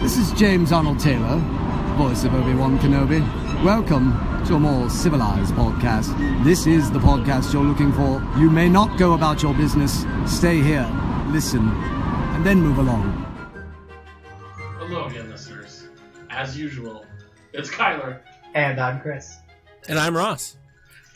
This is James Arnold Taylor, voice of Obi-Wan Kenobi. Welcome to a more civilized podcast. This is the podcast you're looking for. You may not go about your business. Stay here, listen, and then move along. Hello again, listeners. As usual, it's Kyler. And I'm Chris. And I'm Ross.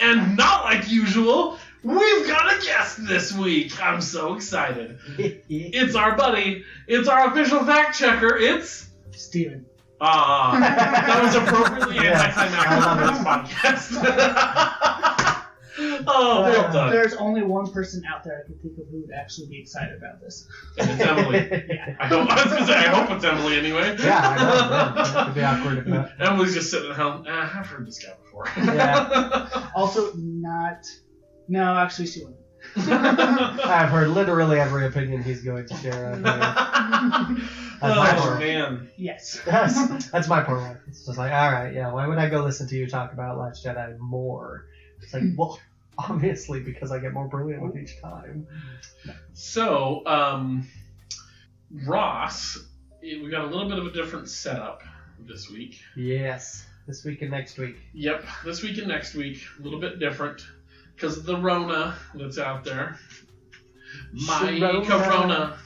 And not like usual, we've got a guest this week. I'm so excited. It's our buddy. It's our official fact checker. It's Steven. that was appropriately anticlimactic for this podcast. Oh, well done. There's only one person out there I can think of who would actually be excited about this. And it's Emily. Yeah. I was going to say, I hope it's Emily anyway. Yeah, I know. It could be awkward if not. Emily's just sitting at home. I've heard this guy before. Yeah. Also, not... No, actually, she wouldn't. I've heard literally every opinion he's going to share on here. Oh, man. Yes. That's my point. Right? It's just like, all right, yeah, why would I go listen to you talk about Last Jedi more? It's like, well, obviously, because I get more brilliant with each time. So, Ross, we got a little bit of a different setup this week. Yes. This week and next week. Yep, this week and next week, a little bit different because of the Rona that's out there. My Corona.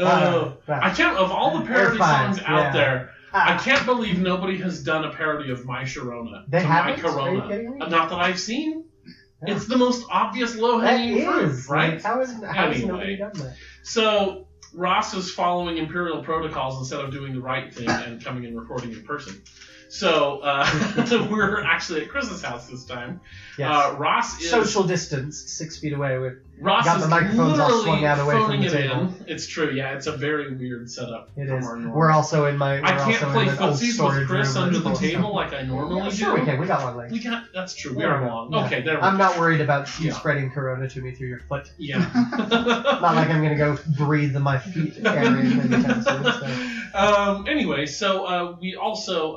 I can't, of all the parody songs out there, I can't believe nobody has done a parody of My Sharona. They haven't? My Corona. Are you kidding me? Not that I've seen. Yeah. It's the most obvious low-hanging fruit, right? Like, how has nobody done that? So, Ross is following Imperial protocols instead of doing the right thing and coming and recording in person. So, we're actually at Chris's house this time. Yes. Ross is... Social distance, 6 feet away. Ross got is the microphones all literally swung out away from phoning the it table. in. It's true, yeah. It's a very weird setup. It from is. our normal. We're also in my. I can't play an old footsies storage with Chris room under the full of table stuff. like I normally Yeah, do. sure, we can. We got one leg. That's true. We are long. Yeah. Okay, there we I'm go. not worried about you Yeah. spreading corona to me through your foot. Yeah. Not like I'm gonna go breathe in my feet area anytime soon. So. Anyway, so we also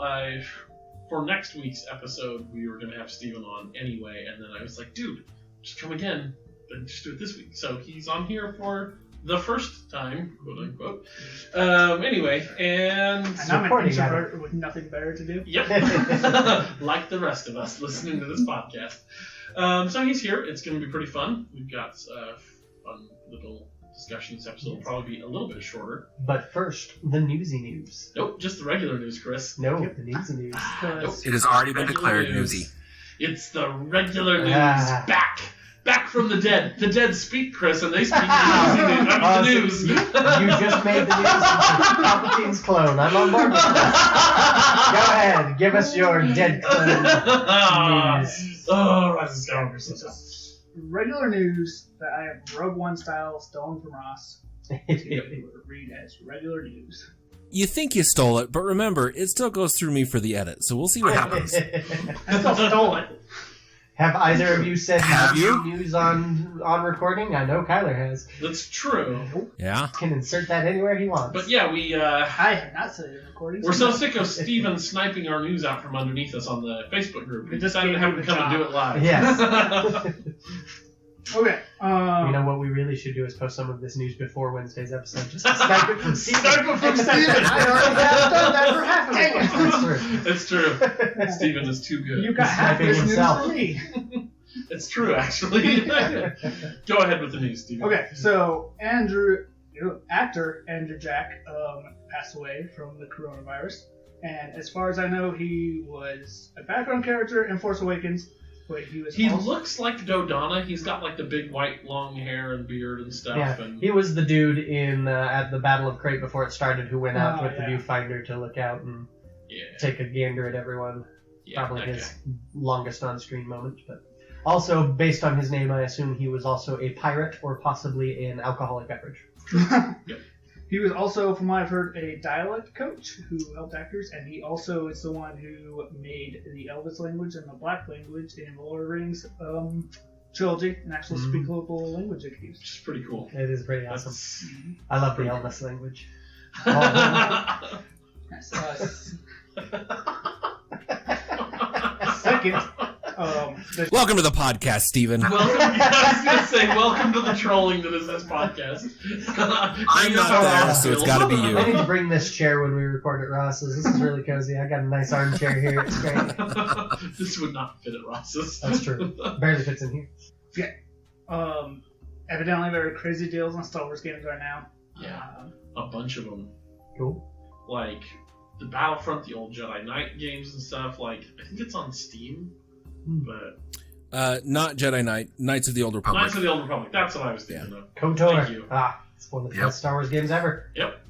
for next week's episode we were gonna have Steven on anyway, and then I was like, dude, just come again, and just do it this week. So he's on here for the first time, quote unquote. Anyway, and I'm an Supporting introvert with nothing better to do. yep, like the rest of us listening to this podcast. So he's here. It's gonna be pretty fun. We've got fun little discussion. This episode will probably be a little bit shorter. But first, the newsy news. Nope, just the regular news, Chris. No, the newsy news. Nope. It has already been Regular declared newsy. It's the regular news. Ah. Back from the dead. The dead speak, Chris, and they speak the news. You just made the news into Palpatine's clone. I'm on board with that. Go ahead, give us your dead clone news. Oh, Rise of Skywalker. So Regular news that I have Rogue One style stolen from Ross to read as regular news. You think you stole it, but remember, it still goes through me for the edit, so we'll see what happens. I still stole it. Have either of you said Have you? news on recording? I know Kyler has. That's true. Yeah? Can insert that anywhere he wants. But yeah, we I have not said it in recording. we're so sick of Steven sniping our news out from underneath us on the Facebook group. We decided to have him come and do it live. Yes. Okay. You know what we really should do is post some of this news before Wednesday's episode. Just snipe it from Steven. Snipe it from Steven. I already have done that for half of it. That's true. It's true. Steven is too good. You got half Sniping this himself. news for me. It's true, actually. Go ahead with the news, Steven. Okay, so actor Andrew Jack passed away from the coronavirus, and as far as I know, he was a background character in Force Awakens, but he looks like Dodonna. He's got like the big white long hair and beard and stuff. Yeah, And he was the dude in at the Battle of Crate before it started who went out with yeah. the viewfinder to look out and yeah, take a gander at everyone. yeah, Probably that his guy. longest on-screen moment. But also, based on his name, I assume he was also a pirate or possibly an alcoholic beverage. Yep. He was also, from what I've heard, a dialect coach who helped actors, and he also is the one who made the Elvis language and the Black language in the Lord of the Rings trilogy, and actually speak local language they could use. Which is pretty cool. It is pretty awesome. That's- I love the Elvis language. Second, Welcome to the podcast, Stephen. I was going to say, welcome to the trolling that is this podcast. I'm not there, so it's got to be I need you. to bring this chair when we record at Ross's. This is really cozy. I got a nice armchair here. It's great. This would not fit at Ross's. That's true. Barely fits in here. Evidently, there are crazy deals on Star Wars games right now. Yeah, a bunch of them. Cool. Like the Battlefront, the old Jedi Knight games and stuff. Like, I think it's on Steam, but Not Jedi Knight, Knights of the Old Republic. Knights of the Old Republic. That's what I was thinking of. KOTOR. Thank you. It's one of the best Star Wars games ever. Yep.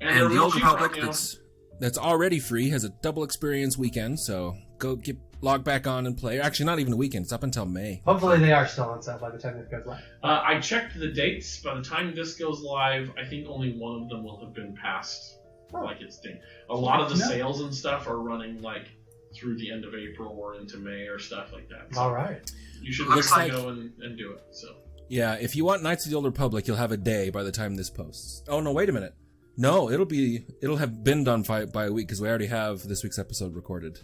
And they're the real Old cheap Republic right now. that's already free has a double experience weekend, so go log back on and play. Actually, not even a weekend. It's up until May. Hopefully they are still on sale by the time it goes live. I checked the dates. By the time this goes live, I think only one of them will have been passed. Like its thing. A lot of the sales and stuff are running like through the end of April or into May or stuff like that. So All right. you should Looks really like- go and do it. So Yeah, if you want Knights of the Old Republic, you'll have a day by the time this posts. Oh no, wait a minute. No, it'll have been done by a week because we already have this week's episode recorded.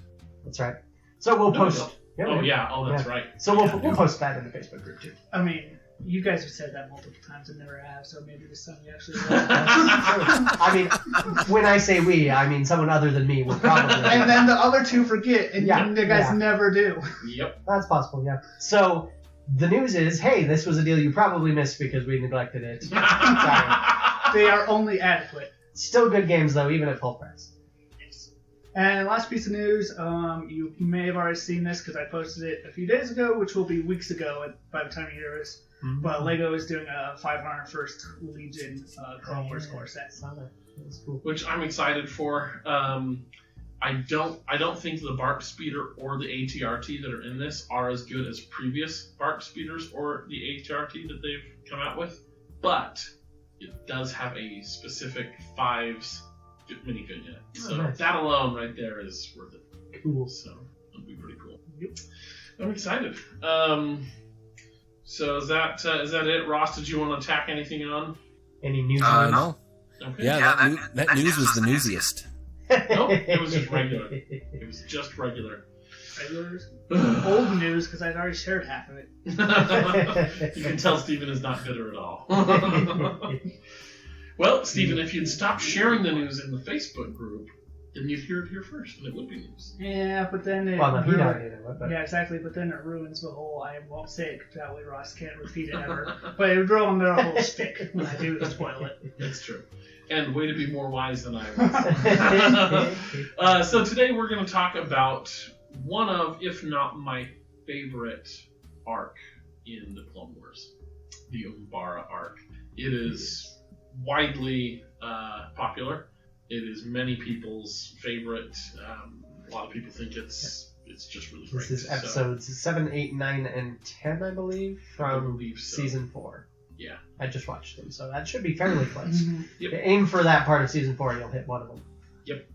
That's right. So we'll No, we post. don't. Yeah, oh we- yeah, that's Yeah. right. So we'll post that in the Facebook group too. I mean, you guys have said that multiple times and never have, so maybe this time you actually will. I mean, when I say we, I mean someone other than me would probably. And then the other two forget, and Yeah, you guys yeah. never do. Yep. That's possible, yeah. So the news is, hey, this was a deal you probably missed because we neglected it. They are only adequate. Still good games though, even at full price. And last piece of news, you may have already seen this because I posted it a few days ago, which will be weeks ago by the time you hear this. Mm-hmm. But LEGO is doing a 501st Legion Clone Wars core set. Saw that. That was cool. Which I'm excited for. I don't think the Bark Speeder or the ATRT that are in this are as good as previous Bark Speeders or the ATRT that they've come out with, but it does have a specific 5's minifig in it. So nice. that alone right there is worth it. Cool. So it'll be pretty cool. Yep. I'm excited. So is that it, Ross? Did you want to tack anything on? Any news? No. Okay. Yeah, that news was the newsiest. Nope, it was just regular. It was just regular. Regulars. Old news because I'd already shared half of it. You can tell Stephen is not bitter at all. Well, Stephen, if you'd stop sharing the news in the Facebook group, then you'd hear it here first, and it would be news. Yeah, but then it Well, no, he already did it. But yeah, exactly. But then it ruins the whole. I won't say it that way. Ross can't repeat it ever. But it would ruin their whole shtick when I do spoil it. That's true. And way to be more wise than I was. So today we're going to talk about one of, if not my favorite arc in the Clone Wars, the Umbara arc. It is widely popular. It is many people's favorite. A lot of people think it's just really great. this is episodes 7, 8, 9, and 10, I believe, from I believe so. season 4. Yeah. I just watched them, so that should be fairly close. Yep. Aim for that part of season 4, you'll hit one of them. Yep.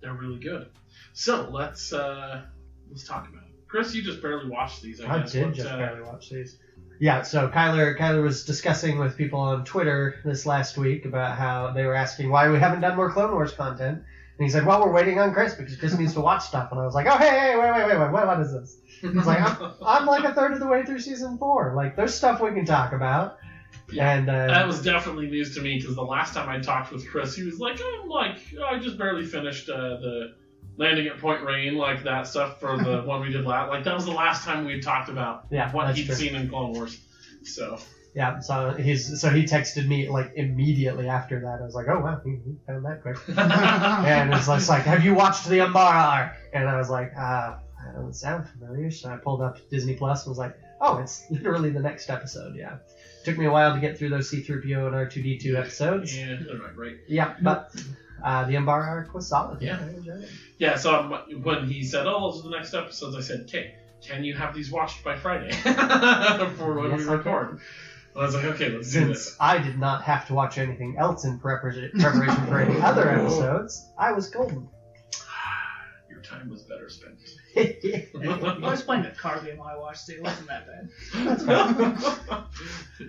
They're really good. So let's talk about it. Chris, you just barely watched these. I guess. did just barely watch these. Yeah, so Kyler was discussing with people on Twitter this last week about how they were asking why we haven't done more Clone Wars content. And he said, well, we're waiting on Chris because Chris needs to watch stuff. And I was like, oh, hey, wait, what is this? He's like, I'm like a third of the way through season 4. Like, there's stuff we can talk about. Yeah, and that was definitely news to me because the last time I talked with Chris, he was like, I just barely finished the landing at Point Rain, like that stuff for the one we did last. Like that was the last time we talked about what that's he'd true. seen in Clone Wars. So yeah, so he texted me like immediately after that. I was like, oh wow, he found that quick. And it's like, have you watched the Umbara arc? And I was like, that doesn't sound familiar. So I pulled up Disney Plus and was like, oh, it's literally the next episode. Yeah, took me a while to get through those C-3PO and R2-D2 episodes. yeah, they're not great. Yeah, but the Umbara arc was solid. Yeah. I enjoyed it. Yeah, so when he said, "Oh, those are the next episodes," I said, "Okay, can you have these watched by Friday for when we record?" I was like, "Okay, let's do this." Since I did not have to watch anything else in preparation for any other episodes, I was golden. Your time was better spent. I was playing a car game while I watched it. It wasn't that bad.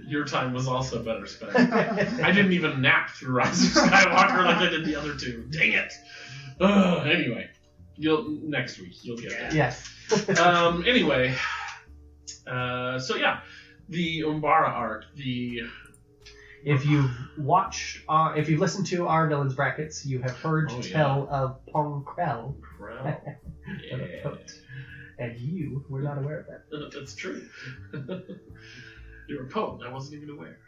Your time was also better spent. I didn't even nap through Rise of Skywalker like I did the other two. Dang it! Anyway, Next week you'll get that. Yes. Anyway, so yeah, the Umbara arc, If you've watched, if you've listened to our villains brackets, you have heard tell of Pong Krell. Yeah. And you were not aware of that. That's true. You're a poet. I wasn't even aware.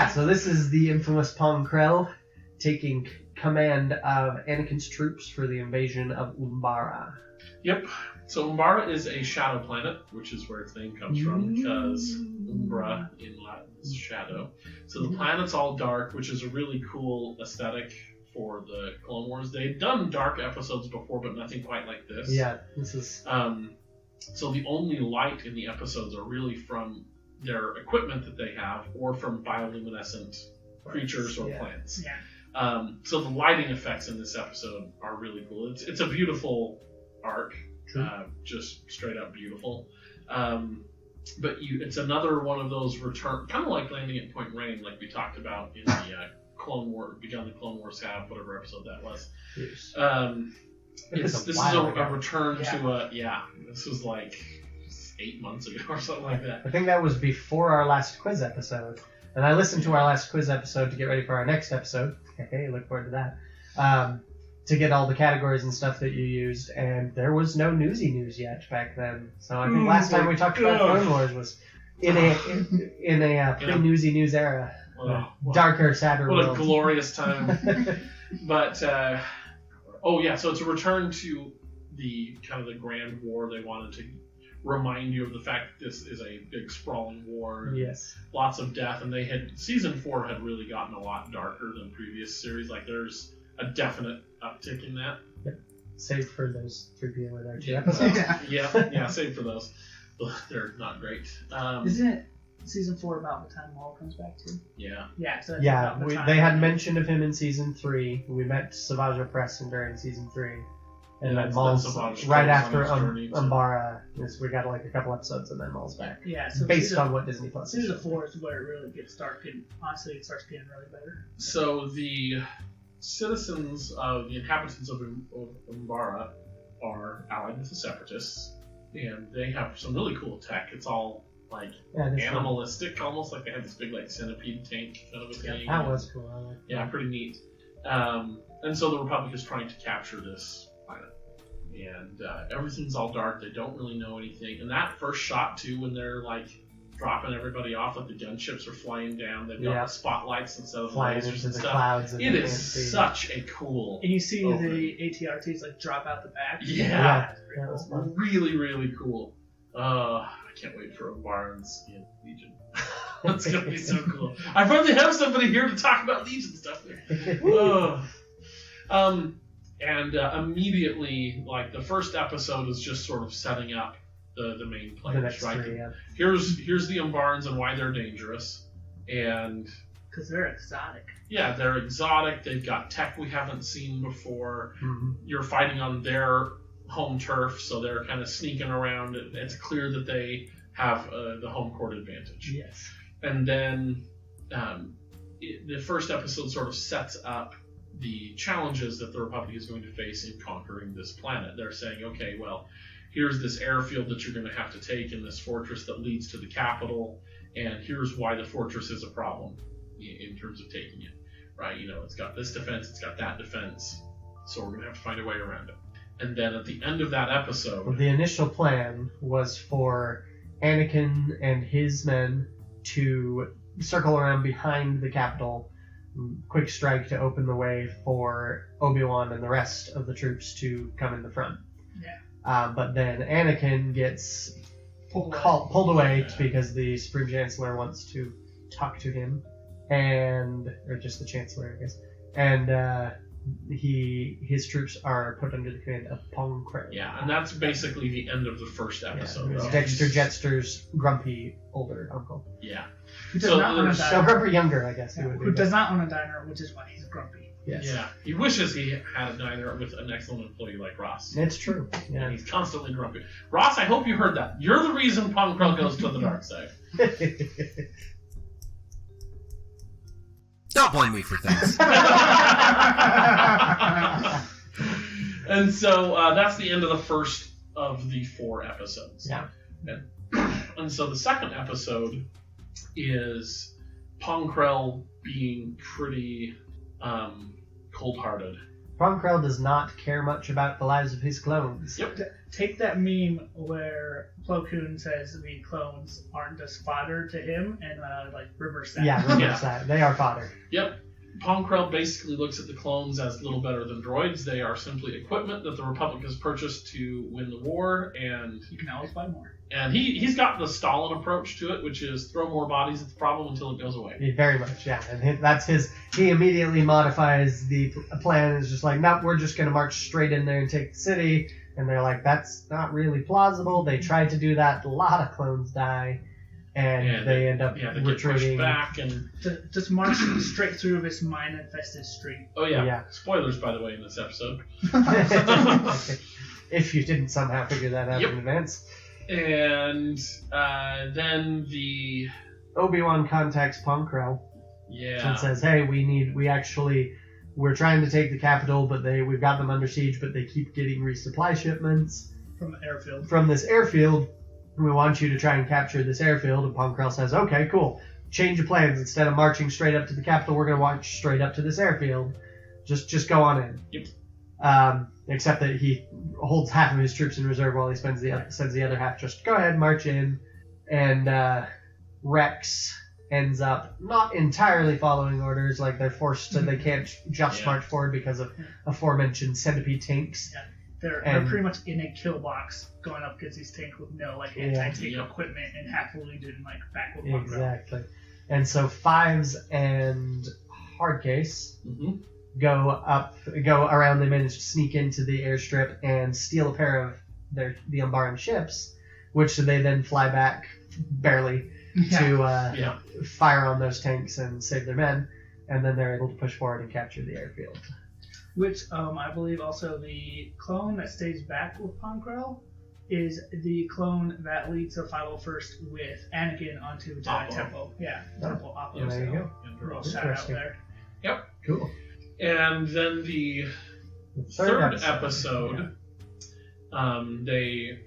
So this is the infamous Pong Krell taking command of Anakin's troops for the invasion of Umbara. Yep. So Umbara is a shadow planet, which is where its name comes from, because Umbra in Latin is shadow. So the planet's all dark, which is a really cool aesthetic for the Clone Wars. They'd done dark episodes before, but nothing quite like this. Yeah, this is... So the only light in the episodes are really from their equipment that they have, or from bioluminescent creatures or plants. Yeah. So the lighting effects in this episode are really cool. It's a beautiful arc, just straight up beautiful. But it's another one of those return, kind of like landing at Point Rain, like we talked about in the Clone War, Begun the Clone Wars have, whatever episode that was. Yes. This is a return to this was like 8 months ago or something like that. I think that was before our last quiz episode. And I listened to our last quiz episode to get ready for our next episode. Hey, look forward to that. To get all the categories and stuff that you used, and there was no Newsy News yet back then. So I think last time we talked about Clone Wars was in a pre-Newsy News era. Darker, sadder What world. a glorious time. But, so it's a return to the kind of the Grand War. They wanted to remind you of the fact that this is a big sprawling war. Yes. Lots of death, and season 4 had really gotten a lot darker than previous series. Like, there's a definite uptick in that. Yep. Save for those 3 with our 2 episodes. Yeah, save for those. They're not great. Isn't it season 4 about the time Maul comes back too? Yeah. Yeah. So that's about the time. They had mention of him in season 3. We met Savage Opress during season 3. And then Maul's right after Umbara. We got like a couple episodes, and then Maul's back. Yeah. So based on what Disney Plus. Season 4 is where it really gets dark, and honestly, it starts getting really better. So the inhabitants of Umbara are allied with the Separatists, and they have some really cool tech. It's all like animalistic, almost like they have this big like centipede tank kind of a thing. That was cool. I like that. Pretty neat. And so the Republic is trying to capture this planet, and everything's all dark. They don't really know anything. And that first shot too, when they're like dropping everybody off, like the gunships are flying down. They've got the spotlights instead of lasers and stuff. Clouds. It is such a cool. And you see the ATRTs like drop out the back. Yeah. That's pretty cool. Really, really cool. I can't wait for Umbarans in Legion. That's gonna be so cool. I finally have somebody here to talk about Legion stuff. And immediately, like the first episode is just sort of setting up the main players, right? Here's the Umbarans and why they're dangerous, and because they're exotic. Yeah, they're exotic. They've got tech we haven't seen before. Mm-hmm. You're fighting on their home turf, so they're kind of sneaking around. It's clear that they have the home court advantage. Yes. And then the first episode sort of sets up the challenges that the Republic is going to face in conquering this planet. They're saying, okay, well, here's this airfield that you're going to have to take in this fortress that leads to the capital, and here's why the fortress is a problem in terms of taking it, right? You know, it's got this defense, it's got that defense, so we're going to have to find a way around it. And then at the end of that episode... The initial plan was for Anakin and his men to circle around behind the capital, quick strike to open the way for Obi-Wan and the rest of the troops to come in the front. Yeah. But then Anakin gets pulled away because the Supreme Chancellor wants to talk to him, or just the Chancellor, I guess. And his troops are put under the command of Pong Krell. Yeah, and that's basically the end of the first episode. Yeah, Dexter Jettster's grumpy older uncle. Yeah. Who does not own a diner. So grumpy younger, I guess. Who does not own a diner, which is why he's grumpy. Yes. Yeah. He wishes he had a diner with an excellent employee like Ross. It's true. Yeah. And he's constantly grumpy. Ross, I hope you heard that. You're the reason Pong Krell goes to the dark side. Don't blame me for things. And so that's the end of the first of the 4 episodes. Yeah. And so the second episode is Pong Krell being pretty cold-hearted. Pong Krell does not care much about the lives of his clones. Yep. Take that meme where Plo Koon says the clones aren't just fodder to him, and like reverse that. Yeah, reverse Yeah. that. They are fodder. Yep. Pong Krell basically looks at the clones as little better than droids. They are simply equipment that the Republic has purchased to win the war, and You can always buy more. he's got the Stalin approach to it, which is throw more bodies at the problem until it goes away. Very much, yeah. And that's his. He immediately modifies the plan. Is just like, no, we're just going to march straight in there and take the city. And they're like, that's not really plausible. They tried to do that. A lot of clones die. And they end up they get retreating. pushed back, and Just march straight through this mine-infested street. oh yeah. Yeah. Spoilers, by the way, in this episode. If you didn't somehow figure that out Yep. in advance. And then the Obi-Wan contacts Pong Krell yeah and says, hey, we're trying to take the capital, but we've got them under siege, but they keep getting resupply shipments From the airfield. from this airfield. We want you to try and capture this airfield. And Pong Krell says, okay, cool. Change of plans. Instead of marching straight up to the capital, we're going to march straight up to this airfield. Just go on in. Yep. Except that he holds half of his troops in reserve while he sends the other half. Just go ahead, march in. And Rex ends up not entirely following orders. Like they're forced to, they can't just march forward because of aforementioned centipede tanks. Yeah. They're pretty much in a kill box going up against these tanks with no like anti-tank equipment and half wounded and like back with Pong Krell. Exactly. And so Fives and Hardcase go around. They manage to sneak into the airstrip and steal a pair of the Umbaran ships, which they then fly back barely to fire on those tanks and save their men, and then they're able to push forward and capture the airfield. Which I believe also the clone that stays back with Pong Krell is the clone that leads the 501st with Anakin onto Jedi Oppo. Temple. Yeah, Temple Oppo. Yeah, there you go. Little shout out there. Yep. Cool. And then the third episode, they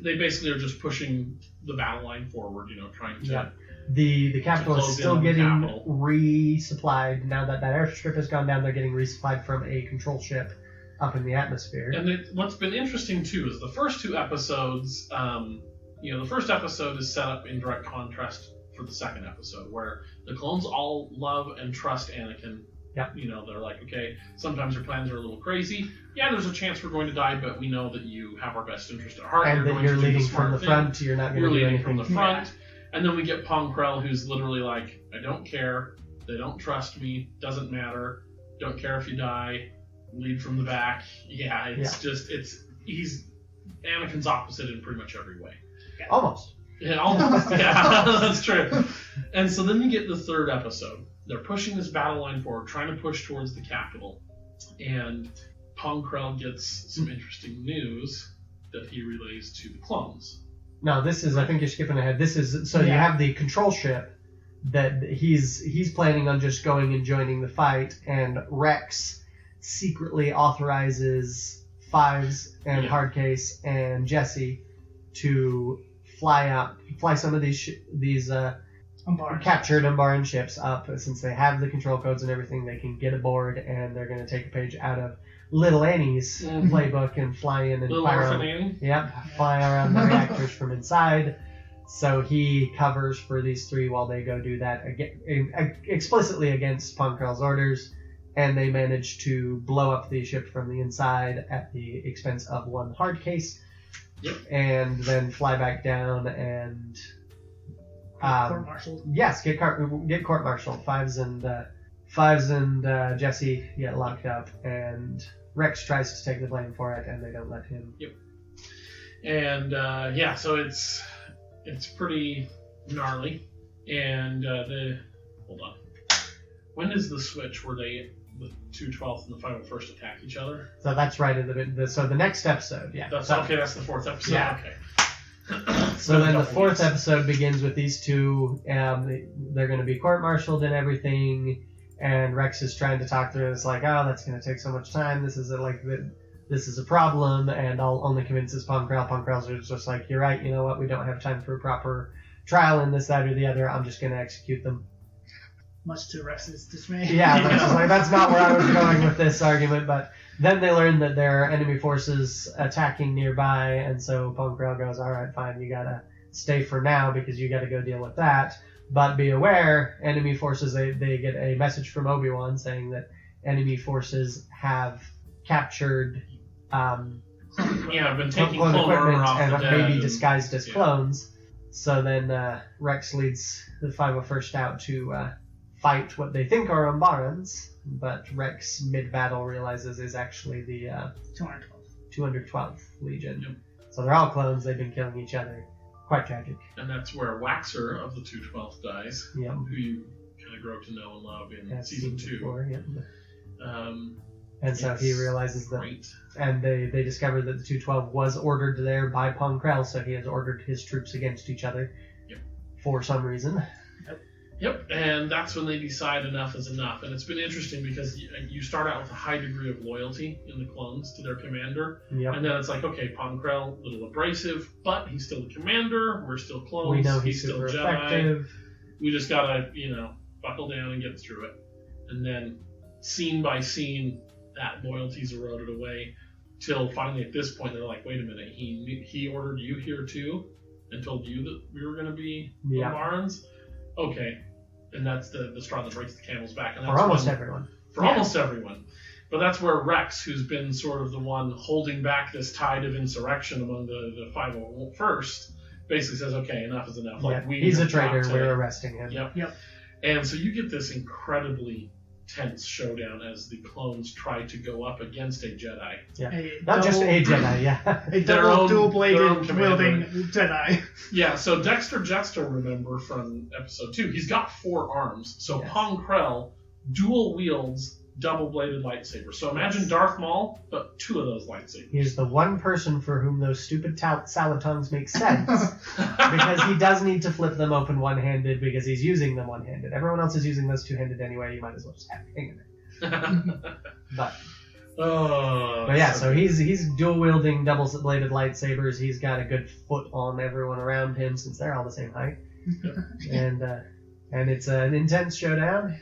basically are just pushing the battle line forward, trying to... Yeah. The capital is close in still on the getting capital. resupplied. Now that airstrip has gone down, they're getting resupplied from a control ship up in the atmosphere. And what's been interesting, too, is the first 2 episodes, the first episode is set up in direct contrast for the second episode, where the clones all love and trust Anakin. Yep. They're like, okay, sometimes your plans are a little crazy. Yeah, there's a chance we're going to die, but we know that you have our best interest at heart. And that you're leading from the front. You're not going to do anything. From the front. Yeah. And then we get Pong Krell, who's literally like, I don't care. They don't trust me. Doesn't matter. Don't care if you die. Lead from the back. Yeah, he's Anakin's opposite in pretty much every way. Yeah. Almost. Yeah, almost. Yeah, that's true. And so then you get the third episode. They're pushing this battle line forward, trying to push towards the capital. And Pong Krell gets some interesting news that he relays to the clones. No, this is, I think you're skipping ahead. This is, you have the control ship that he's planning on just going and joining the fight, and Rex secretly authorizes Fives and Hardcase and Jesse to fly some of these captured Umbaran ships up. Since they have the control codes and everything, they can get aboard, and they're going to take a page out of Little Annie's playbook and fly in and fire around the reactors from inside. So he covers for these 3 while they go do that explicitly against Pong Krell's orders, and they manage to blow up the ship from the inside at the expense of 1 Hardcase. Yep. And then fly back down and court-martialed. Yes, get court-martialed. Fives and Jesse get locked up, and Rex tries to take the blame for it, and they don't let him. Yep. And so it's pretty gnarly. And hold on. When is the switch where the 212th and the 501st attack each other? So that's right in the next episode. Yeah. That's the 4th episode. Yeah. Okay. So then the 4th episode begins with these 2. They're going to be court-martialed and everything. And Rex is trying to talk to her. It's like, oh, that's going to take so much time. This is a problem, and I'll only convince this Pong Krell. Pong Krell's just like, you're right. You know what? We don't have time for a proper trial in this, that, or the other. I'm just going to execute them. Much to Rex's dismay. Yeah, Rex is like, that's not where I was going with this argument. But then they learn that there are enemy forces attacking nearby, and so Pong Krell goes, all right, fine, you got to stay for now because you got to go deal with that. But be aware, enemy forces, they get a message from Obi-Wan saying that enemy forces have captured I've been taking clone clone armor equipment off and the dead. maybe disguised as clones. So then Rex leads the 501st out to fight what they think are Umbarans, but Rex, mid-battle, realizes is actually the 212th Legion. Yep. So they're all clones, they've been killing each other. Quite tragic. And that's where Waxer of the 212th dies, Yep. who you kind of grow to know and love in That's season 2. before, yep. Um, And so he realizes that, great. and they discover that the 212 was ordered there by Pong Krell, so he has ordered his troops against each other for some reason. Yep, and that's when they decide enough is enough. And it's been interesting because you start out with a high degree of loyalty in the clones to their commander. Yep. And then it's like, okay, Pong Krell, a little abrasive, but he's still the commander. We're still clones. We know he's still super Jedi. effective. We just gotta, buckle down and get through it. And then, scene by scene, that loyalty's eroded away. Till finally, at this point, they're like, wait a minute, he ordered you here too? And told you that we were gonna be Umbarans? Okay. And that's the straw that breaks the camel's back. And that's For almost everyone. For almost everyone. But that's where Rex, who's been sort of the one holding back this tide of insurrection among the 501st, basically says, okay, enough is enough. Like, he's a traitor. We're arresting him. Yep. And so you get this incredibly tense showdown as the clones try to go up against a Jedi. Yeah. Not just a Jedi, yeah. A dual-bladed wielding Jedi. Yeah, so Dexter Jettster, remember from episode 2, he's got 4 arms. So Pong Krell dual wields double-bladed lightsabers. So imagine Darth Maul, but 2 of those lightsabers. He's the one person for whom those stupid salad tongues make sense. Because he does need to flip them open one-handed because he's using them one-handed. Everyone else is using those two-handed anyway. You might as well just have a hang in it. But yeah, so he's dual-wielding double-bladed lightsabers. He's got a good foot on everyone around him since they're all the same height. And it's an intense showdown.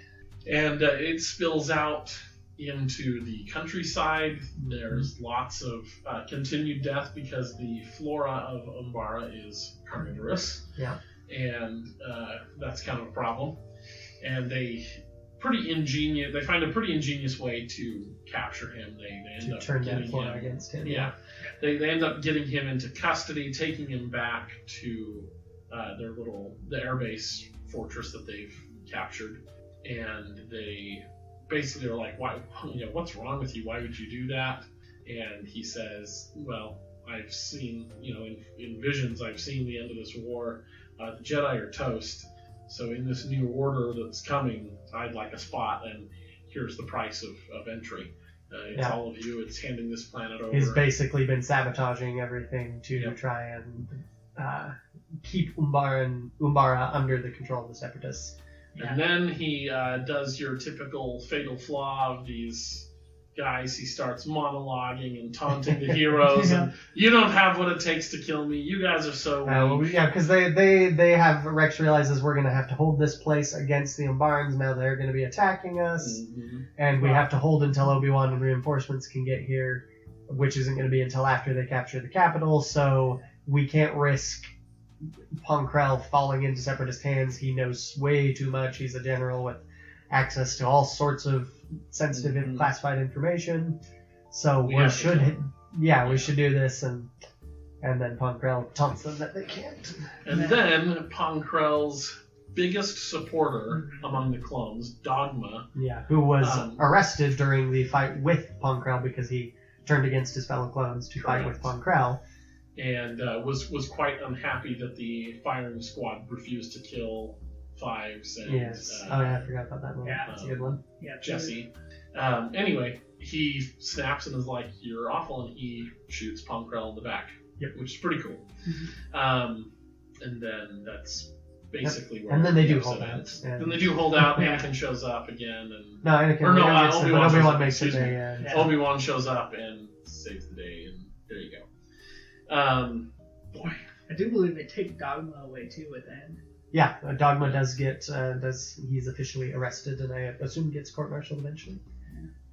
And it spills out into the countryside. There's lots of continued death because the flora of Umbara is carnivorous. Yeah. And that's kind of a problem. And they find a pretty ingenious way to capture him. They end up turn getting that flora him against him. Yeah. They end up getting him into custody, taking him back to the airbase fortress that they've captured. And they basically are like, "Why? What's wrong with you? Why would you do that?" And he says, "Well, I've seen, in visions, I've seen the end of this war. The Jedi are toast. So in this new order that's coming, I'd like a spot, and here's the price of entry. It's all of you. It's handing this planet over." He's basically been sabotaging everything to try and keep Umbara under the control of the Separatists. And then he does your typical fatal flaw of these guys. He starts monologuing and taunting the heroes. And, you don't have what it takes to kill me. You guys are so weak. Because they have, Rex realizes we're going to have to hold this place against the Umbarans. Now they're going to be attacking us. Mm-hmm. And we have to hold until Obi-Wan and reinforcements can get here, which isn't going to be until after they capture the capital. So we can't risk Pong Krell falling into Separatist hands. He knows way too much. He's a general with access to all sorts of sensitive and classified information. So we should do this. And then Pong Krell taunts them that they can't. And then Pong Krell's biggest supporter among the clones, Dogma. Yeah, who was arrested during the fight with Pong Krell because he turned against his fellow clones to fight with Pong Krell. And was quite unhappy that the firing squad refused to kill Fives and I forgot about that one. Yeah, that's a good one. Yeah, Jesse. Anyway, he snaps and is like, "You're awful," and he shoots Pong Krell in the back, which is pretty cool. Mm-hmm. And then that's basically where And then they the do episode hold out. ends. And- Then they do hold out. Yeah. Anakin shows up again, and No, Anakin. Or no, Anakin gets it, but Obi-Wan shows Obi-Wan up, makes it excuse me. there. Yeah. Obi-Wan shows up and saves the day, and there you go. Boy, I do believe they take Dogma away too at the end. Yeah, Dogma does get he's officially arrested, and I assume gets court-martialed eventually.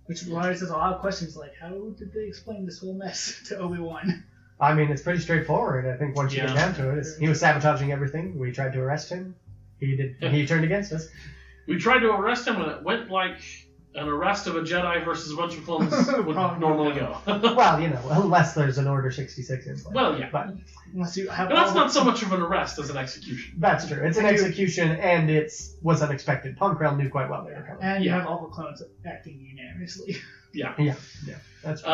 Which raises a lot of questions like, how did they explain this whole mess to Obi-Wan? I mean, it's pretty straightforward. I think once you Yeah. get down to it, he was sabotaging everything. We tried to arrest him. He turned against us. we tried to arrest him, and it went like an arrest of a Jedi versus a bunch of clones would normally go. Well, unless there's an Order 66 in play. Well, yeah. But Unless you have But that's all not so much of an arrest as an execution. that's true. It's an execution, and was unexpected. Pong Krell knew quite well they were coming. And you Yeah. have all the clones acting unanimously. Yeah. Yeah, that's true.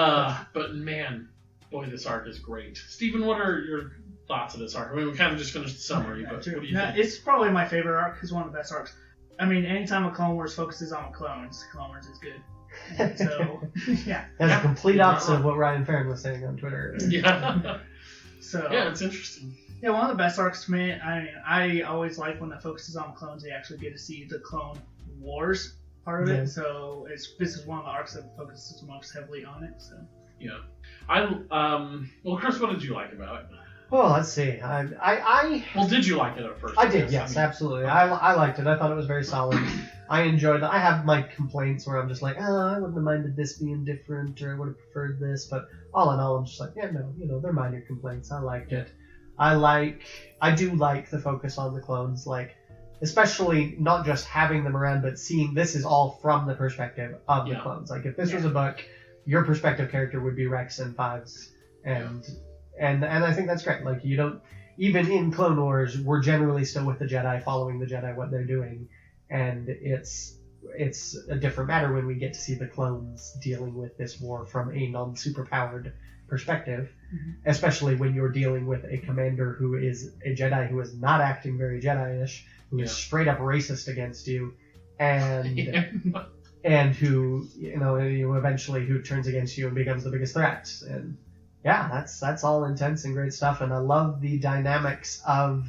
But man, boy, this arc is great. Stephen, what are your thoughts of this arc? I mean, we kind of just finished the summary, but what do you think? It's probably my favorite arc. It's one of the best arcs. I mean, anytime a Clone Wars focuses on clones, Clone Wars is good. And so, yeah. That's a complete opposite of what Ryan Farron was saying on Twitter. Yeah. So Yeah, it's interesting. yeah, one of the best arcs to me. I mean, I always like when it focuses on clones. They actually get to see the Clone Wars part of Yeah. it. So this is one of the arcs that focuses most heavily on it. So Yeah. Well, Chris, what did you like about it? Well, let's see. Well, did you like it at first? I did, guess? yes, I mean, absolutely. I liked it. I thought it was very solid. I enjoyed it. I have my complaints where I'm just like, I wouldn't have minded this being different, or I would have preferred this. But all in all, I'm just like, yeah, no, they're minor complaints. I liked it. I do like the focus on the clones, like, especially not just having them around, but seeing this is all from the perspective of the Yeah. clones. Like, if this was a book, your perspective character would be Rex and Fives, and I think that's great. Like, you don't, even in Clone Wars, we're generally still with the Jedi, following the Jedi, what they're doing, and it's a different matter when we get to see the clones dealing with this war from a non-superpowered perspective, especially when you're dealing with a commander who is a Jedi who is not acting very Jedi-ish, who is straight up racist against you, and who eventually who turns against you and becomes the biggest threat. And yeah, that's all intense and great stuff, and I love the dynamics of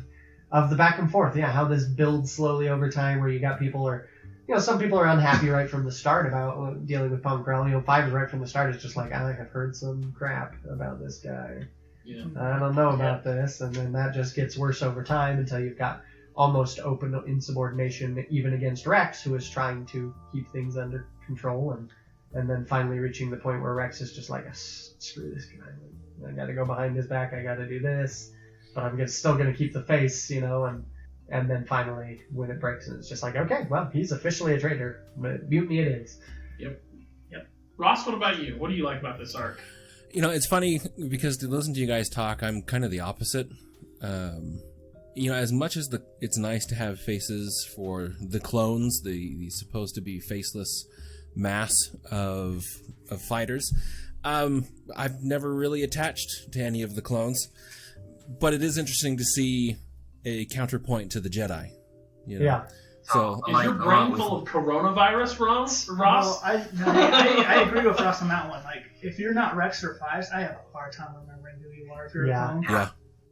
the back and forth. Yeah, how this builds slowly over time, where you got people are, some people are unhappy right from the start about dealing with Pong Krell. Fives right from the start is just like, I have heard some crap about this guy. Yeah. I don't know about this, and then that just gets worse over time until you've got almost open insubordination even against Rex, who is trying to keep things under control, and then finally reaching the point where Rex is just like, screw this guy. I gotta go behind his back, I gotta do this, but I'm still gonna keep the face, and then finally when it breaks, it's just like, okay, well, he's officially a traitor. Mutiny it is. Yep. Ross, what about you? What do you like about this arc? It's funny because to listen to you guys talk, I'm kind of the opposite. As much as it's nice to have faces for the clones, the supposed to be faceless mass of fighters, I've never really attached to any of the clones, but it is interesting to see a counterpoint to the Jedi. Yeah. So Is your brain full of coronavirus, Ross? Well, I agree with Ross on that one. Like, if you're not Rex or Fives, I have a hard time remembering who you are if you're a clone.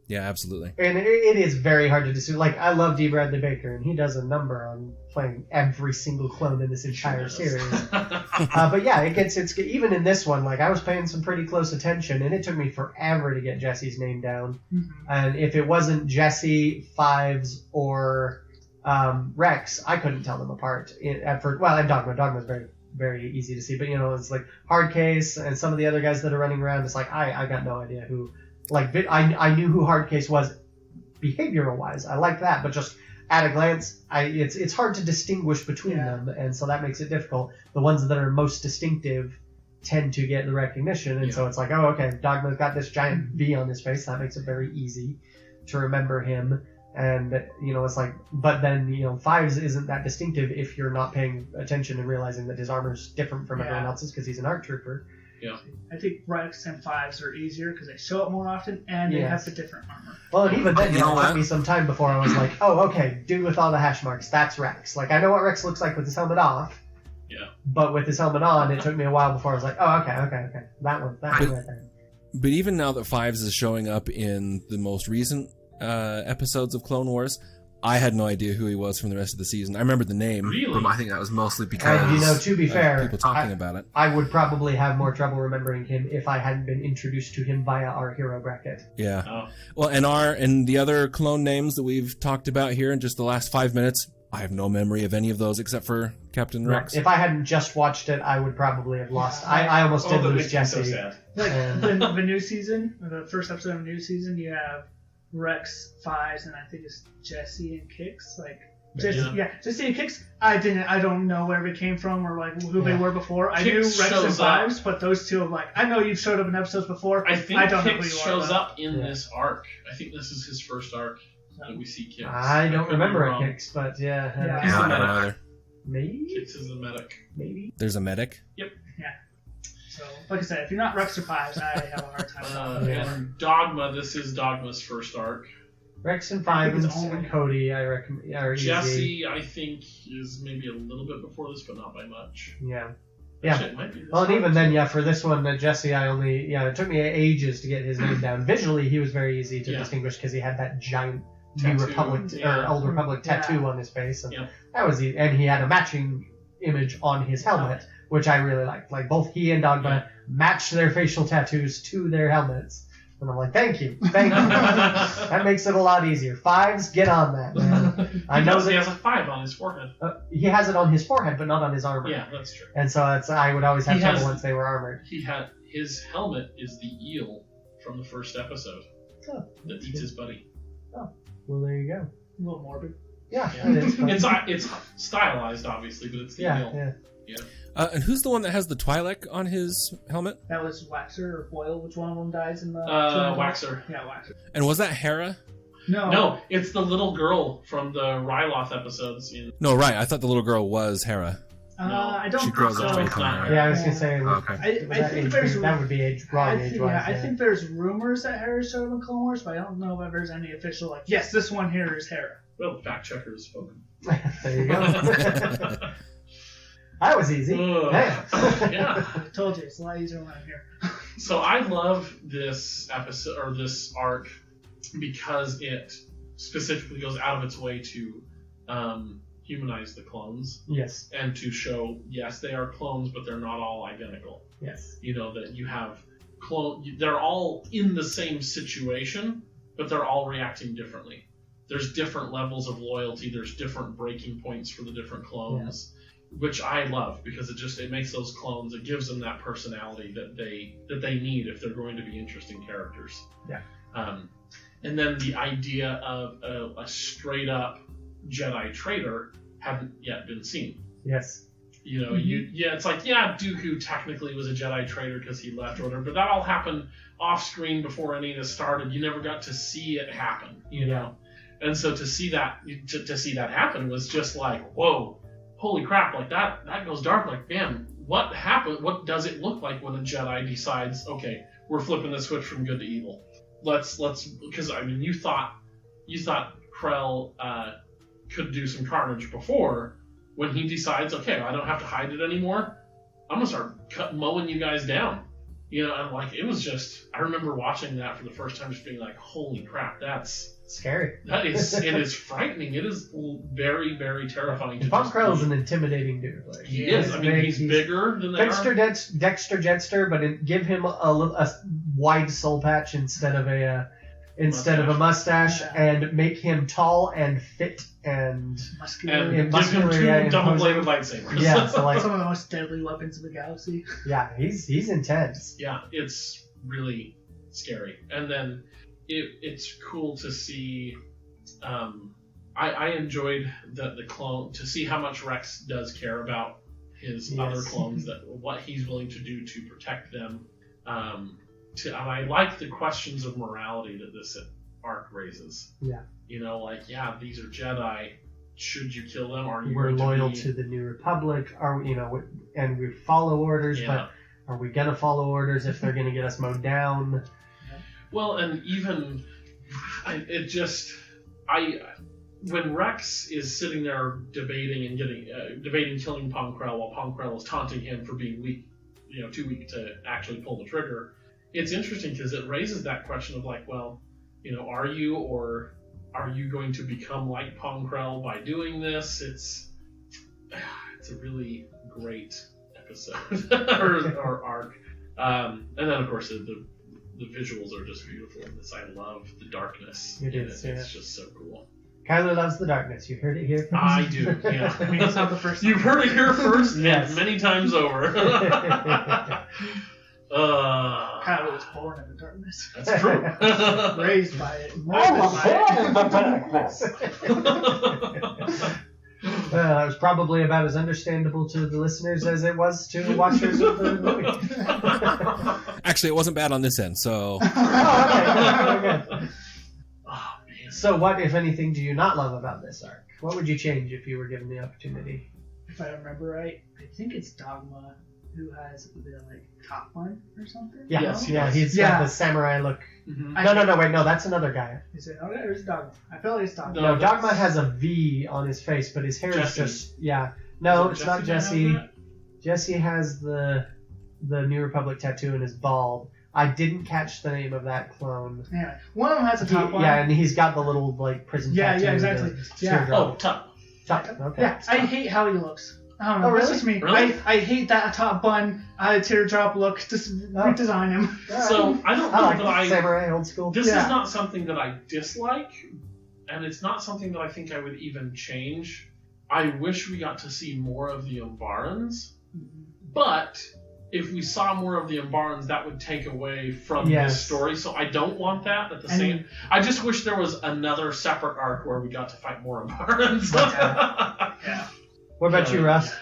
Yeah, absolutely. And it is very hard to discern. Like, I love D. Bradley Baker, and he does a number on playing every single clone in this entire series. But yeah, it's even in this one, like, I was paying some pretty close attention, and it took me forever to get Jesse's name down. And if it wasn't Jesse, Fives, or Rex, I couldn't tell them apart. And Dogma. Dogma's very, very easy to see, but it's like Hard Case and some of the other guys that are running around. It's like I got no idea who. Like, I knew who Hard Case was behavioral wise. I like that, but just at a glance, it's hard to distinguish between them, and so that makes it difficult. The ones that are most distinctive tend to get the recognition, and so it's like, oh, okay, Dogma's got this giant V on his face. That makes it very easy to remember him. And it's like, but then Fives isn't that distinctive if you're not paying attention and realizing that his armor's different from everyone else's because he's an ARC trooper. Yeah. I think Rex and Fives are easier because they show up more often and they have the different armor. Well, and even then, it took me some time before I was like, oh, okay, dude with all the hash marks, that's Rex. Like, I know what Rex looks like with his helmet off. Yeah. But with his helmet on, it took me a while before I was like, oh, okay. That one right there. But even now that Fives is showing up in the most recent episodes of Clone Wars, I had no idea who he was from the rest of the season. I remember the name, Really? but I think that was mostly because And, to be fair, people talking about it. I would probably have more trouble remembering him if I hadn't been introduced to him via our hero bracket. Yeah. Oh. Well, and the other clone names that we've talked about here in just the last 5 minutes, I have no memory of any of those except for Captain Rex. If I hadn't just watched it, I would probably have lost. I almost did that lose makes me Jesse. so sad. Like And- the new season, the first episode of the new season, you have Rex, Fives, and I think it's Jesse and Kix. Like Jesse and Kix. I don't know where it came from or like who they were before. I knew Kix Rex and shows Fives, but those two, I'm like, I know you've showed up in episodes before. I think I don't know who Kix you shows are, up in this arc. I think this is his first arc that we see Kix. I don't could remember be a wrong. Kix, but yeah. Yeah. Yeah, I don't know either. Maybe? Kix is the medic. Maybe? There's a medic. So, like I said, if you're not Rex or Fives, I have a hard time. And Dogma, this is Dogma's first arc. Rex and I think Fives it's and only- Cody, I reckon, are easy. Jesse, I think, is maybe a little bit before this, but not by much. Yeah. Actually, it might be this Well, and arc. even then, for this one, Jesse, it took me ages to get his name down. Visually, he was very easy to Yeah. distinguish because he had that giant Tattoo, New Republic yeah. or Old Republic Yeah. tattoo on his face. And Yeah. that was easy. And he had a matching image on his helmet, which I really liked. Like, both he and Dogma matched their facial tattoos to their helmets. And I'm like, thank you. That makes it a lot easier. Fives, get on that, man. I know he that has a 5 on his forehead. he has it on his forehead, but not on his armor. Yeah, that's true. And so I would always have He trouble has- once they were armored. His helmet is the eel from the first episode Oh, that eats his buddy. well, there you go. A little morbid. Yeah, Yeah. it is. fun. It's stylized, obviously, but it's the eel. yeah. And who's the one that has the Twi'lek on his helmet? That was Waxer or Boyle. Which one of them dies in the? Waxer. Yeah, Waxer. And was that Hera? No, it's the little girl from the Ryloth episodes. No, right. I thought the little girl was Hera. I don't She think grows so. up to it's become not. Hera. Yeah, I was gonna say. Okay. I think there's that would be wrong age wise. I think there's rumors that Hera showed up in Clone Wars, but I don't know if there's any official like, yes, this one here is Hera. Well, the fact checker has spoken. There you go. That was easy. Ugh. Damn. Yeah. I told you, it's a lot easier when I'm here. So I love this episode or this arc because it specifically goes out of its way to humanize the clones Yes. and to show, yes, they are clones, but they're not all identical. Yes. You know, that you have they're all in the same situation, but they're all reacting differently. There's different levels of loyalty. There's different breaking points for the different clones, which I love because it makes those clones. It gives them that personality that they need if they're going to be interesting characters. Yeah. And then the idea of a straight up Jedi traitor hadn't yet been seen. Yes. You know, it's like, Dooku technically was a Jedi traitor because he left or whatever, but that all happened off screen before any of this started. You never got to see it happen, you know? And so to see that happen was just like, whoa, holy crap, like that goes dark. Like, man, what happened? What does it look like when a Jedi decides, okay, we're flipping the switch from good to evil? Let's, because I mean, you thought Krell could do some carnage before. When he decides, okay, I don't have to hide it anymore, I'm gonna start mowing you guys down. You know, and like it was just, I remember watching that for the first time, just being like, holy crap, that's Scary. it is frightening. It is very, very terrifying. Pong Krell is an intimidating dude. Like, He is. I mean, he's bigger than they Dexter, are. Dexter Jetster, but give him a wide soul patch instead of a mustache, and make him tall and fit and Muscular. And give him muscular, two yeah, double-bladed lightsabers. yeah. So like, Some of the most deadly weapons in the galaxy. yeah, he's intense. Yeah, it's really scary. And then it's cool to see. I enjoyed the clone to see how much Rex does care about his other clones, that what he's willing to do to protect them. And I like the questions of morality that this arc raises. Yeah. You know, like, these are Jedi. Should you kill them? Are you We're going loyal to to the New Republic. And we follow orders, but are we gonna follow orders if they're gonna get us mowed down? Well, and even when Rex is sitting there debating killing Pong Krell while Pong Krell is taunting him for being weak, too weak to actually pull the trigger. It's interesting because it raises that question of like, well, are you or are you going to become like Pong Krell by doing this? It's a really great episode or arc. And then, of course, the visuals are just beautiful in this. I love the darkness. It is, yeah. It's just so cool. Kyler loves the darkness. You heard it here first. I do, yeah. I mean, it's not the first time. You've heard it here first Yes. and many times over. Kyler was born in the darkness. That's true. Raised by it. I molded was by born it. in the darkness. It was probably about as understandable to the listeners as it was to the watchers of the movie. Actually, it wasn't bad on this end, so... Oh, okay. Very good. Oh, man. So what, if anything, do you not love about this arc? What would you change if you were given the opportunity? If I remember right, I think it's Dogma who has the top one or something. Yeah, Yes, he yeah, does. he's got the samurai look. Mhm. No, wait, no, that's another guy. Is it? Okay, or is it Dogma? I feel like it's Dogma. No, No, Dogma has a V on his face, but his hair Jesse. is just, yeah. No, Is it it's not Jesse Jesse. that has Jesse has the New Republic tattoo and is bald. I didn't catch the name of that clone. Yeah, one of them has a top one. Yeah, and he's got the little prison Yeah, tattoo. yeah, exactly. the Yeah. that? teardrop. Oh, top. Top. Okay. Yeah, I hate how he looks. I don't know. Oh, That's really? just me. Really? I hate that top bun, teardrop look. Just redesign him. So, I don't I know like that it. Samurai, old school. This Yeah. is not something that I dislike, and it's not something that I think I would even change. I wish we got to see more of the Umbarans, but if we saw more of the Umbarans, that would take away from Yes. this story, so I don't want that at the And- same... I just wish there was another separate arc where we got to fight more Umbarans. Yeah. What about you, Russ?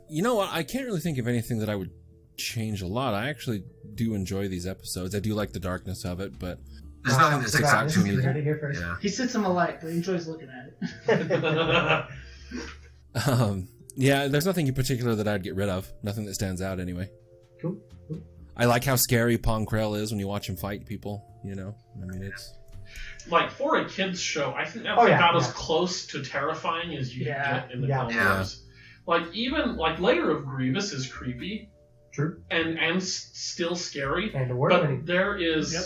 You know what? I can't really think of anything that I would change a lot. I actually do enjoy these episodes. I do like the darkness of it, but there's nothing that sticks out to me. You heard it here first. Yeah. He sits him alike, but he enjoys looking at it. Yeah, there's nothing in particular that I'd get rid of. Nothing that stands out anyway. Cool. I like how scary Pong Krell is when you watch him fight people, you know? I mean, it's... Like, for a kid's show, I think that's Oh, yeah, about as yeah. close to terrifying as you Yeah. can get in the Yeah. Clone Yeah. Wars. Like, even, Layer of Grievous is creepy True. and still scary. And award But winning. there is... Yep.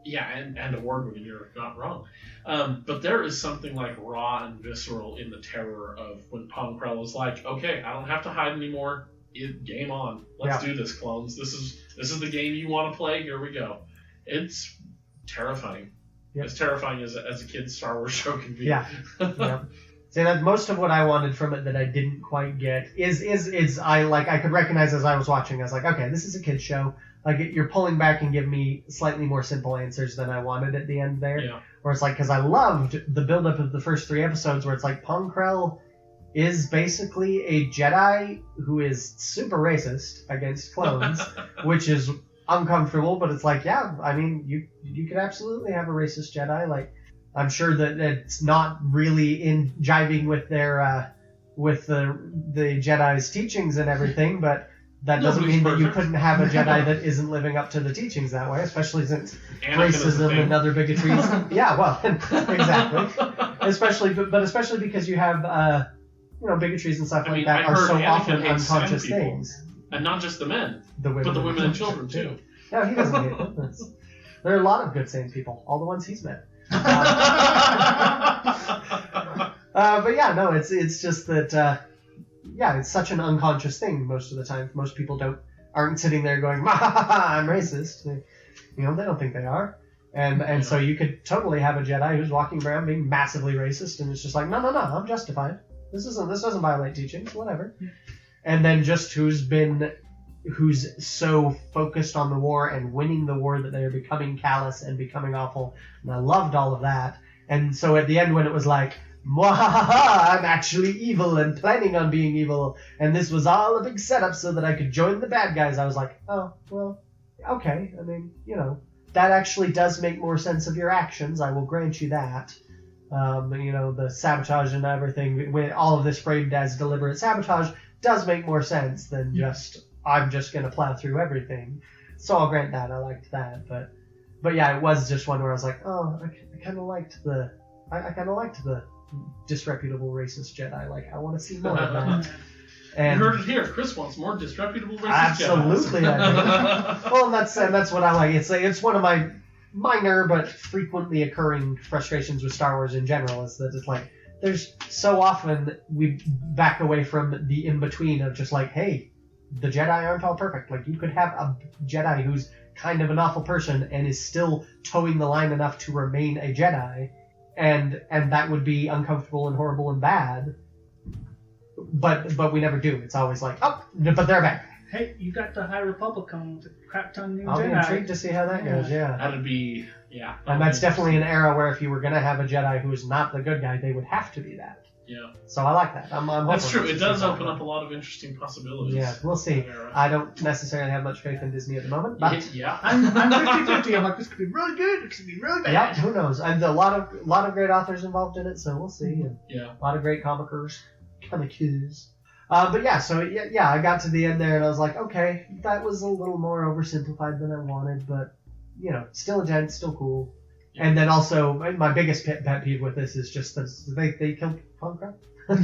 Yeah, and award-winning, you're not wrong. But there is something, raw and visceral in the terror of when Pong Krell is like, okay, I don't have to hide anymore. Game on. Let's do this, clones. This is the game you want to play. Here we go. It's terrifying. Yep. As terrifying as a kid's Star Wars show can be. Yeah. Yeah. See, that most of what I wanted from it that I didn't quite get is I could recognize as I was watching. I was like, okay, this is a kid's show. Like, you're pulling back and giving me slightly more simple answers than I wanted at the end there. Yeah. Where it's like, because I loved the buildup of the first 3 episodes where it's like Pong Krell is basically a Jedi who is super racist against clones, which is uncomfortable, but it's like, yeah, I mean, you could absolutely have a racist Jedi. Like, I'm sure that it's not really in jiving with their with the Jedi's teachings and everything, but that doesn't Nobody's mean that you perfect. couldn't have a Jedi that isn't living up to the teachings that way, especially since Anakin is a racism thing. and other bigotries. Yeah, well, exactly. Especially because you have bigotries and stuff I like mean, that I are heard so Anakin often hates sand unconscious people. things. And not just the men, The women, but the women and children, too. No, he doesn't hate them. There are a lot of good sane people, all the ones he's met. But yeah, no, it's just that it's such an unconscious thing most of the time. Most people aren't sitting there going, I'm racist. They don't think they are. And so you could totally have a Jedi who's walking around being massively racist, and it's just like, no, I'm justified. This doesn't violate teachings, whatever. And then just who's so focused on the war and winning the war that they are becoming callous and becoming awful. And I loved all of that. And so at the end when it was like, Mwahaha, I'm actually evil and planning on being evil, and this was all a big setup so that I could join the bad guys, I was like, oh, well, okay. I mean, that actually does make more sense of your actions. I will grant you that. The sabotage and everything, when all of this framed as deliberate sabotage, does make more sense than I'm just going to plow through everything. So I'll grant that. I liked that. But yeah, it was just one where I was like, oh, I kind of liked the disreputable racist Jedi. Like, I want to see more of that. And you heard it here. Chris wants more disreputable racist absolutely, Jedis. I do. Well, and that's what I like. It's one of my minor but frequently occurring frustrations with Star Wars in general is that it's like there's so often we back away from the in-between of just like, hey, the Jedi aren't all perfect. Like, you could have a Jedi who's kind of an awful person and is still towing the line enough to remain a Jedi, and that would be uncomfortable and horrible and bad. But we never do. It's always like, oh, but they're back. Hey, you got the High Republic coming with a crap ton of new I'll Jedi. be intrigued to see how that goes, yeah. That'd be, yeah. And that's definitely an era where if you were going to have a Jedi who is not the good guy, they would have to be that. Yeah. So I like that. I'm That's hoping true. It to does see open that. up a lot of interesting possibilities. Yeah, we'll see. I don't necessarily have much faith in Disney at the moment, but Yeah. I'm 50-50. I'm like, this could be really good. It could be really bad. yeah, who knows? And a lot of great authors involved in it, so we'll see. And Yeah. a lot of great comicers. But yeah, so yeah, I got to the end there and I was like, okay, that was a little more oversimplified than I wanted, but you know, still a gent, still cool. And then also, my biggest pet peeve with this is just that they killed Pong Krell.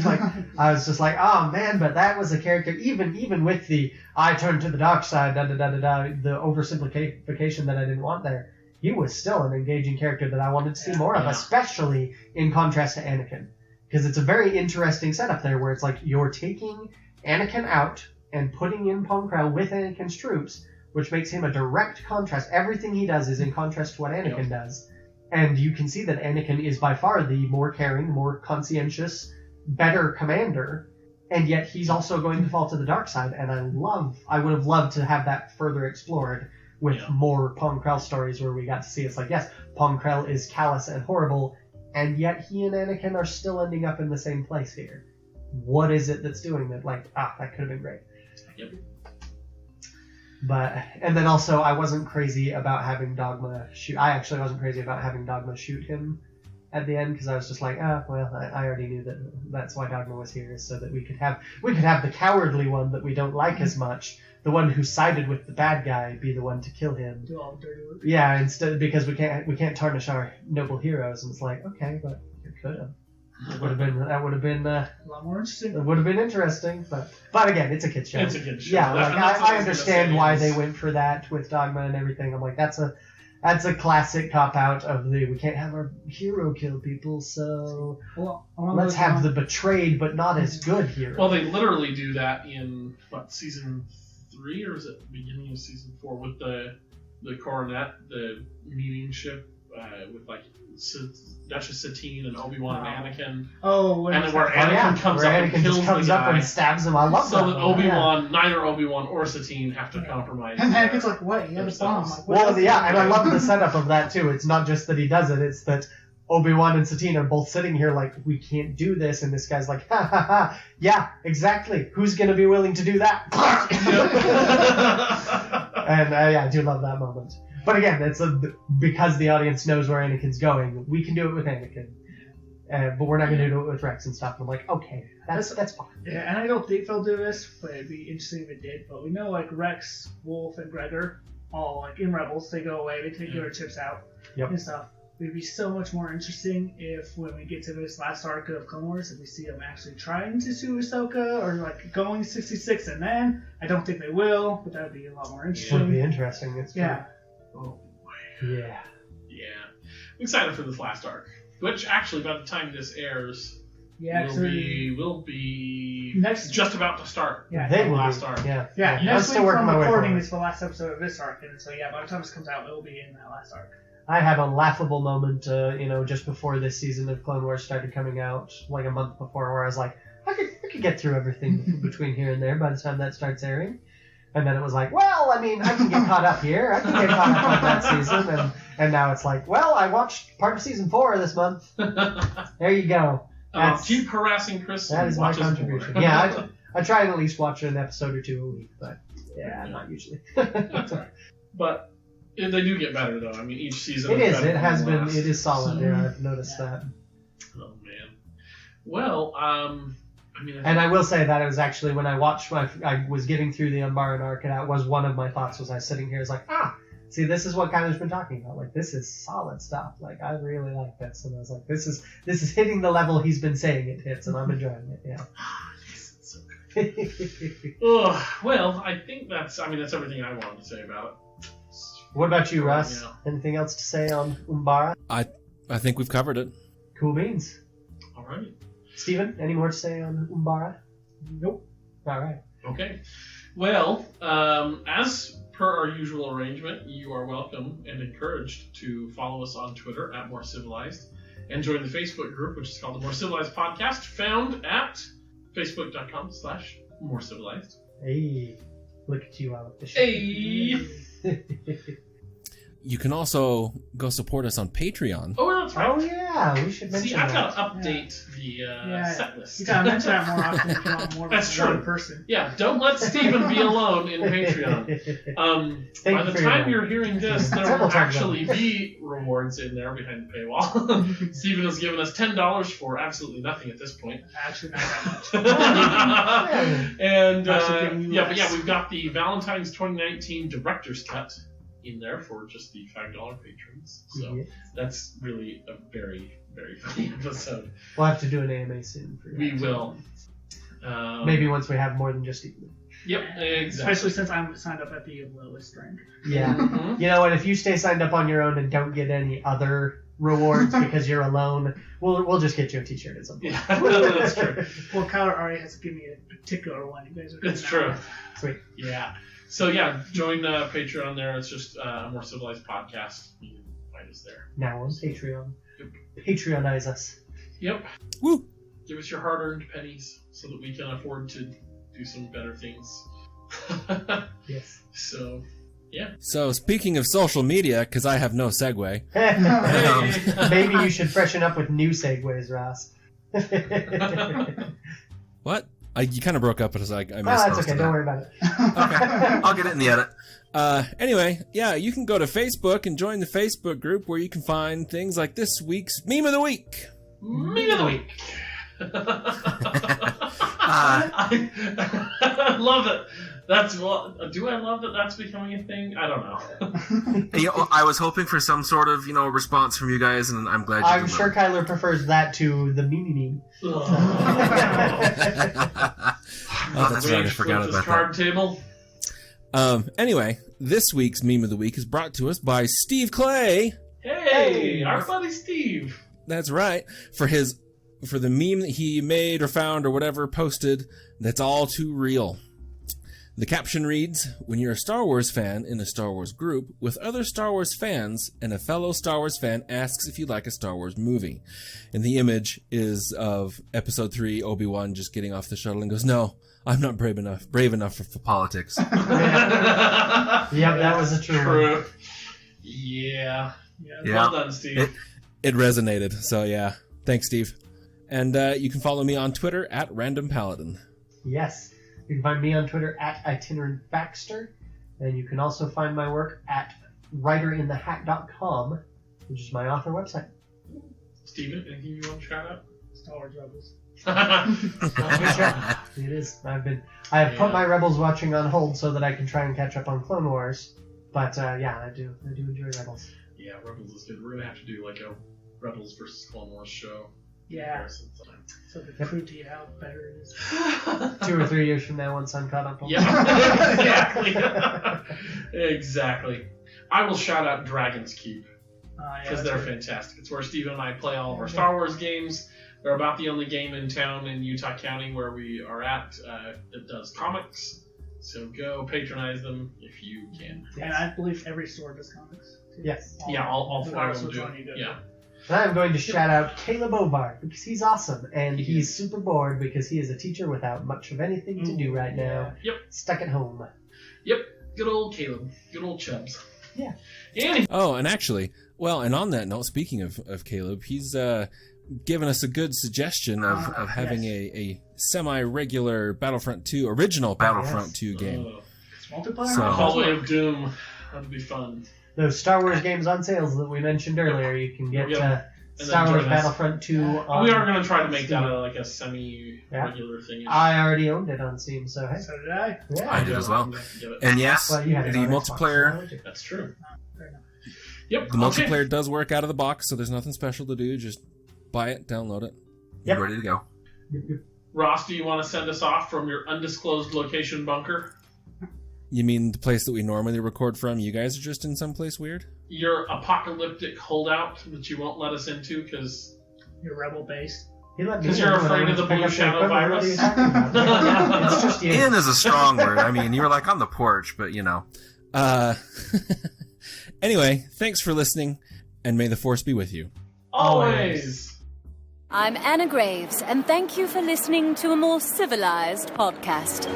Like, I was just like, oh man, but that was a character, even with the I turned to the dark side, the oversimplification that I didn't want there, he was still an engaging character that I wanted to see more of, especially in contrast to Anakin. Because it's a very interesting setup there where it's like you're taking Anakin out and putting in Pong Krell with Anakin's troops, which makes him a direct contrast. Everything he does is in contrast to what Anakin does. And you can see that Anakin is by far the more caring, more conscientious, better commander, and yet he's also going to fall to the dark side. And I would have loved to have that further explored with more Pong Krell stories where we got to see it's like, yes, Pong Krell is callous and horrible, and yet he and Anakin are still ending up in the same place here. What is it that's doing that? Like, that could have been great. Yep. But, and then also, I wasn't crazy about having Dogma shoot. I actually wasn't crazy about having Dogma shoot him at the end, because I was just like, I already knew that's why Dogma was here, is so that we could have the cowardly one that we don't like as much, the one who sided with the bad guy, be the one to kill him. Do all the dirty work. Yeah, instead, because we can't tarnish our noble heroes, and it's like, okay, but you could have. That would have been A lot more interesting. it would have been interesting, but again, it's a kid's show. It's a kid's show. Yeah, like That's what I was gonna understand say why is- they went for that with Dogma and everything. I'm like, that's a classic cop out of we can't have our hero kill people, so Well, along let's those have the lines- betrayed but not as good hero. Well, they literally do that in season 3 or is it the beginning of season 4 with the coronet, the meeting ship with like Duchess Satine and Obi-Wan and Anakin, Oh, when and then it's where like- Anakin comes where up and Anakin kills just comes the up guy, and stabs him. I love so that. that one, yeah. neither Obi-Wan or Satine have to compromise. And Anakin's like, what? He had a bomb. Like, what Well, else? yeah, and I love the setup of that too. It's not just that he does it; it's that Obi-Wan and Satine are both sitting here like, we can't do this, and this guy's like, ha ha ha, yeah, exactly. Who's gonna be willing to do that? And yeah, I do love that moment. But again, it's because the audience knows where Anakin's going. We can do it with Anakin, but we're not gonna do it with Rex and stuff. And I'm like, okay, that's fine. Yeah, and I don't think they'll do this, but it'd be interesting if it did. But we know, like, Rex, Wolf, and Gregor, all, like, in Rebels, they go away, they take their chips out and stuff. It'd be so much more interesting if, when we get to this last arc of Clone Wars, if we see them actually trying to sue Ahsoka, or, like, going 66 and then. I don't think they will, but that would be a lot more It would interesting. be interesting. It's true. Yeah. Oh, Yeah. yeah. I'm excited for this last arc, which actually, by the time this airs, Yeah, will be Next- just about to start. Yeah. They the will last be. arc. Yeah. Yeah, I'm next still week working from my way recording forward. is the last episode of this arc, and so yeah, by the time this comes out, it'll be in that last arc. I had a laughable moment, just before this season of Clone Wars started coming out, like a month before, where I was like, I could get through everything between here and there by the time that starts airing. And then it was like, well, I mean, I can get caught up here. I can get caught up on that season. And now it's like, well, I watched part of season 4 this month. There you go. Keep harassing Chris. That and is my watch us more. contribution. Yeah, I try and at least watch an episode or 2 a week, but yeah, not usually. That's all right. But they do get better, though. I mean, each season. It is. better It than has the been. last. It is solid. So- Yeah, I've noticed that. Oh man. Well, I mean. And I will say that it was actually when I watched, I was getting through the Umbara arc, and that was one of my thoughts. Was I was sitting here, it's like, see, this is what Kyler's been talking about. Like, this is solid stuff. Like, I really like this, and I was like, this is hitting the level he's been saying it hits, and I'm enjoying it. Yeah. Yes, it's so good. Ugh, well, I think that's everything I wanted to say about it. What about you, Russ? Yeah. Anything else to say on Umbara? I think we've covered it. Cool beans. All right. Steven, any more to say on Umbara? Nope. All right. Okay. Well, as per our usual arrangement, you are welcome and encouraged to follow us on Twitter at More Civilized and join the Facebook group, which is called the More Civilized Podcast, found at facebook.com/More Civilized. Hey, look at you out with the show. Hey! You can also go support us on Patreon. Oh, that's right. Oh yeah, we should mention See, I've that. got to update the set list. You gotta mention that more often if you want more That's than one true. person. Yeah, don't let Steven be alone in Patreon. By the time you're hearing this, there will actually be rewards in there behind the paywall. Steven has given us $10 for absolutely nothing at this point. Actually, not that much. And Actually, giving you less. we've got the Valentine's 2019 Director's Cut in there for just the $5 patrons. So Yes. that's really a very, very funny episode. We'll have to do an AMA soon for that. We will. Maybe once we have more than just Ethan. Yep, exactly. Especially since I'm signed up at the lowest rank. Yeah. Mhm. You know what? If you stay signed up on your own and don't get any other rewards because you're alone, we'll just get you a T-shirt at some point. Yeah, that's true. Well, Kyler already has to give me a particular one. You guys are It's coming true. out with. Sweet. Yeah. So yeah, join Patreon there. It's just a More Civilized Podcast. You can find us there. Now on Patreon. Yep. Patreonize us. Yep. Woo! Give us your hard-earned pennies so that we can afford to do some better things. Yes. So, yeah. So speaking of social media, because I have no segue. Maybe you should freshen up with new segues, Ross. What? You kind of broke up, but I missed that's most okay. of Don't that. worry about it. Okay, I'll get it in the edit. Anyway, yeah, you can go to Facebook and join the Facebook group where you can find things like this week's Meme of the Week. Meme of the Week. I love it. Do I love that that's becoming a thing? I don't know. I was hoping for some sort of, response from you guys, and I'm glad you I'm sure Kyler prefers that to the meme. Oh, that's right. I forgot about card table. Anyway, this week's Meme of the Week is brought to us by Steve Clay. Hey, our buddy Steve. That's right. For the meme that he made or found or whatever posted, that's all too real. The caption reads, when you're a Star Wars fan in a Star Wars group with other Star Wars fans and a fellow Star Wars fan asks if you like a Star Wars movie. And the image is of Episode 3 Obi-Wan just getting off the shuttle and goes, no, I'm not brave enough for politics. Yep, that was a true one. Yeah. Yeah. Well done, Steve. It resonated, so yeah. Thanks, Steve. And you can follow me on Twitter at Random Paladin. Yes. You can find me on Twitter at Itinerant Baxter. And you can also find my work at writerinthehat.com, which is my author website. Steven, anything you want to shout out? Star Wars Rebels. It is. I have put my Rebels watching on hold so that I can try and catch up on Clone Wars. But yeah, I do enjoy Rebels. Yeah, Rebels is good. We're gonna have to do like a Rebels versus Clone Wars show. Yeah. Comparison sometime. So they prove to you how better it is. 2 or 3 years from now, once I'm caught up on Yeah, exactly. Exactly. I will shout out Dragon's Keep because they're fantastic. It's where Steven and I play all of our Star Wars games. They're about the only game in town in Utah County where we are at that does comics. So go patronize them if you can. And I believe every store does comics. Too. Yes. Yeah, all 4 of them Regardless do. which one you go to. Yeah. And I'm going to shout out Caleb Ovard because he's awesome and he's super bored because he is a teacher without much of anything to do right now. Yep. Stuck at home. Yep. Good old Caleb. Good old Chubbs. Yeah. And Oh, and actually, and on that note, speaking of Caleb, he's given us a good suggestion of having a semi-regular Battlefront 2, original Battlefront 2 game. It's multiplayer. So- Hallway of Doom. That'd be fun. Those Star Wars games on sales that we mentioned earlier, you can get Yep. And Star then Wars join us. Battlefront 2 on We are going to try to make Steam. that like a semi-regular thing. I already owned it on Steam, so hey. So did I. Yeah. I did as well. Give it. And yes, Well, you had the it on Xbox, multiplayer so That's true. Fair enough. Yep. the okay. multiplayer does work out of the box, so there's nothing special to do. Just buy it, download it, Yep. you're ready to go. Ross, do you want to send us off from your undisclosed location bunker? You mean the place that we normally record from? You guys are just in some place weird? Your apocalyptic holdout that you won't let us into because Your rebel base. Because you're afraid of the blue shadow virus. It's just you. In is a strong word. I mean, you were like on the porch, but you know. Anyway, thanks for listening, and may the Force be with you. Always. I'm Anna Graves, and thank you for listening to a more civilized podcast.